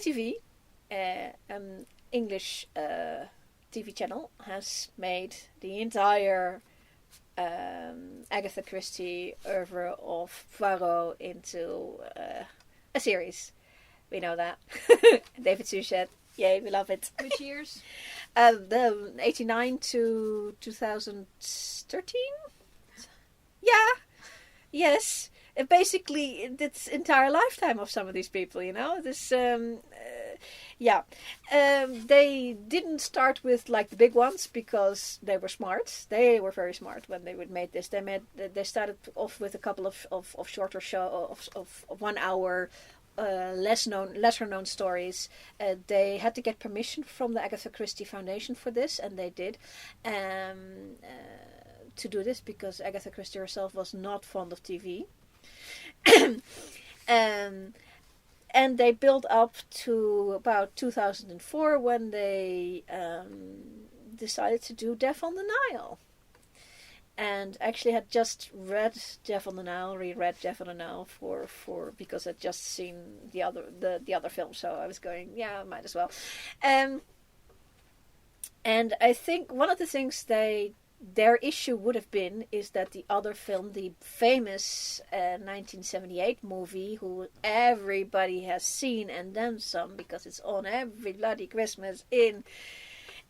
Poirot TV, an English TV channel, has made the entire Agatha Christie oeuvre of Poirot into a series. We know that. David Suchet. Yay, we love it. Which years? The 89 to 2013? Yeah. Yes. Basically, it's entire lifetime of some of these people, you know. This, yeah. They didn't start with like the big ones because they were smart. They were very smart when they made this. They started off with a couple of shorter of 1 hour. Lesser known stories. They had to get permission from the Agatha Christie Foundation for this, and they did to do this because Agatha Christie herself was not fond of TV. And they built up to about 2004 when they decided to do Death on the Nile. And actually had just reread Death on the Nile for because I'd just seen the other film, so I was going, yeah, might as well. And I think one of the things their issue would have been is that the other film, the famous 1978 movie, who everybody has seen and then some because it's on every bloody Christmas in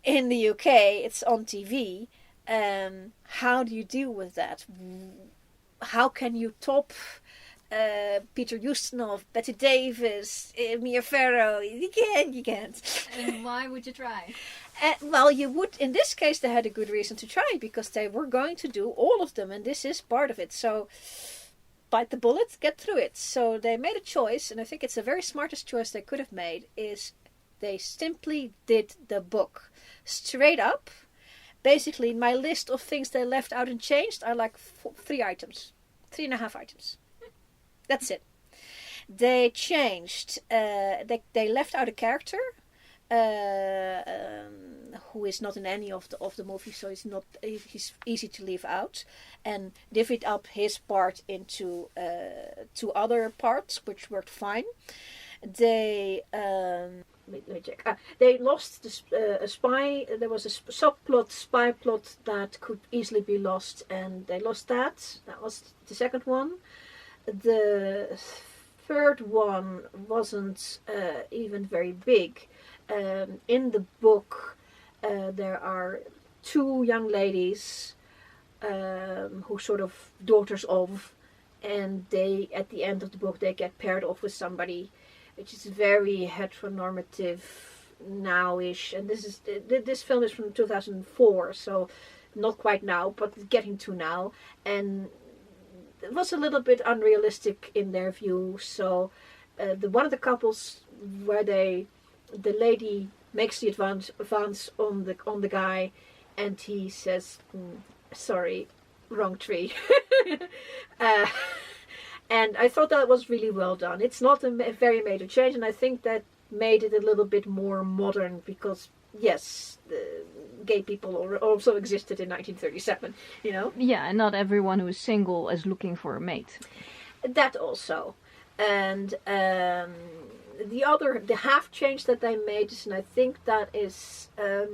the UK, it's on TV. How do you deal with that? How can you top Peter Ustinov, Bette Davis, Mia Farrow? You can't. And why would you try? Well, you would. In this case, they had a good reason to try because they were going to do all of them, and this is part of it. So, bite the bullet, get through it. So they made a choice, and I think it's the very smartest choice they could have made. Is they simply did the book straight up. Basically, my list of things they left out and changed are like 3 items. 3.5 items. That's it. They changed. They left out a character who is not in any of the movies, so he's easy to leave out, and divvied up his part into 2 other parts, which worked fine. They let me check. They lost a spy. There was a spy plot that could easily be lost, and they lost that. That was the second one. The third one wasn't even very big. In the book, there are 2 young ladies who sort of daughters of, and they at the end of the book they get paired off with somebody, which is very heteronormative now-ish. And this film is from 2004, so not quite now, but getting to now. And it was a little bit unrealistic in their view. So one of the couples where the lady makes the advance on the guy, and he says, "Sorry, wrong tree." And I thought that was really well done. It's not a very major change, and I think that made it a little bit more modern because, yes, gay people also existed in 1937, you know? Yeah, and not everyone who is single is looking for a mate. That also. And the half change that they made, and I think that is... I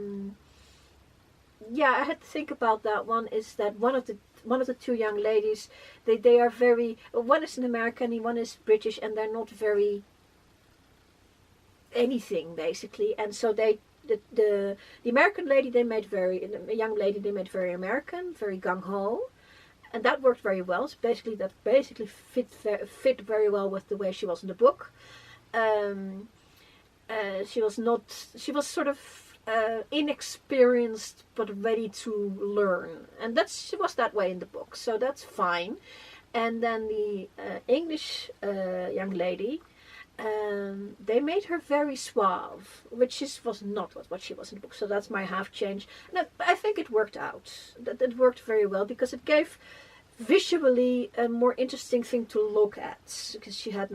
had to think about that one, is that one of the 2 young ladies, they are very, one is an American and one is British, and they're not very anything basically, and so the American lady the young lady they made very American, very gung-ho, and that worked very well. So that basically fit very well with the way she was in the book. She was sort of inexperienced but ready to learn, and she was that way in the book, so that's fine. And then the English young lady, they made her very suave, which was not what she was in the book, so that's my half change. And I think it worked out. That worked very well because it gave visually a more interesting thing to look at, because she had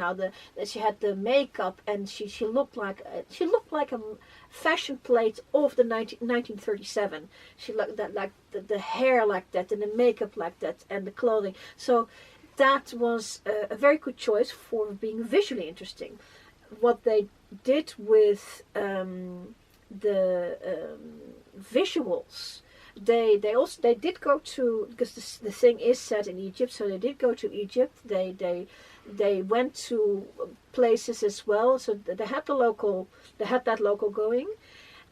the makeup, and she looked like a fashion plate of the 1937. She looked like the hair like that, and the makeup like that, and the clothing. So that was a very good choice for being visually interesting. What they did with the visuals. They did go to, because the thing is set in Egypt, so they did go to Egypt. They went to places as well, so they had that local going,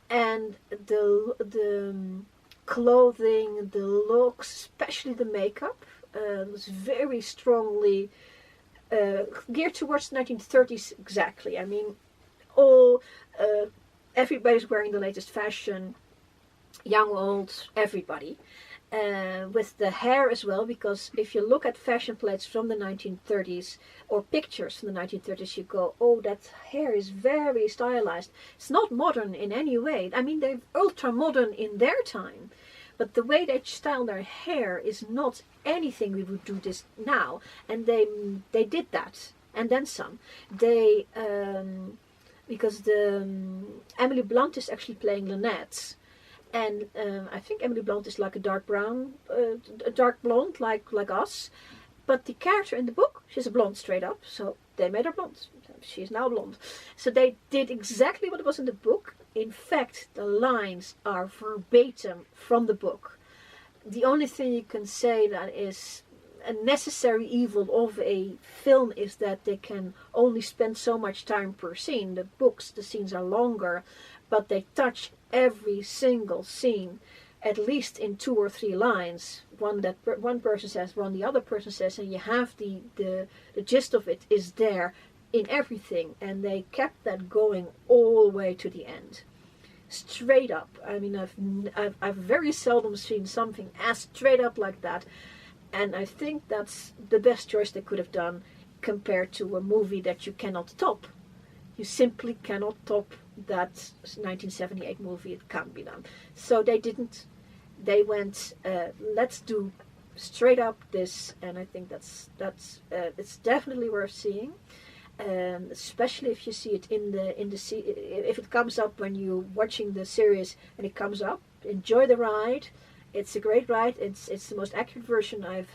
and the clothing, the looks, especially the makeup, was very strongly geared towards the 1930s exactly. I mean, everybody's wearing the latest fashion, young, old, everybody. With the hair as well, because if you look at fashion plates from the 1930s or pictures from the 1930s, you go, oh, that hair is very stylized. It's not modern in any way. I mean, they're ultra modern in their time, but the way they style their hair is not anything we would do this now. And they did that, and then some. They because the Emily Blunt is actually playing Linnet. And I think Emily Blunt is like a dark brown, a dark blonde, like us. But the character in the book, she's a blonde straight up. So they made her blonde. She is now blonde. So they did exactly what was in the book. In fact, the lines are verbatim from the book. The only thing you can say that is a necessary evil of a film is that they can only spend so much time per scene. The books, the scenes are longer, but they touch every single scene at least in 2 or 3 lines. One that one person says, one the other person says, and you have the gist of it is there in everything. And they kept that going all the way to the end, straight up. I mean, I've very seldom seen something as straight up like that, and I think that's the best choice they could have done compared to a movie that you cannot top. You simply cannot top that 1978 movie. It can't be done. So they didn't. They went, let's do straight up this, and I think that's it's definitely worth seeing, especially if you see it if it comes up when you're watching the series and it comes up. Enjoy the ride. It's a great ride. It's the most accurate version I've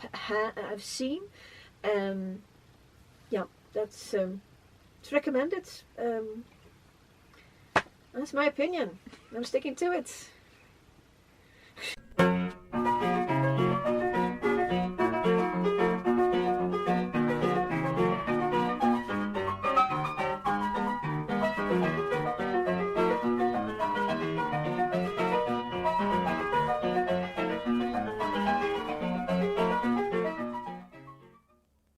seen. Yeah, that's it's recommended. That's my opinion. I'm sticking to it.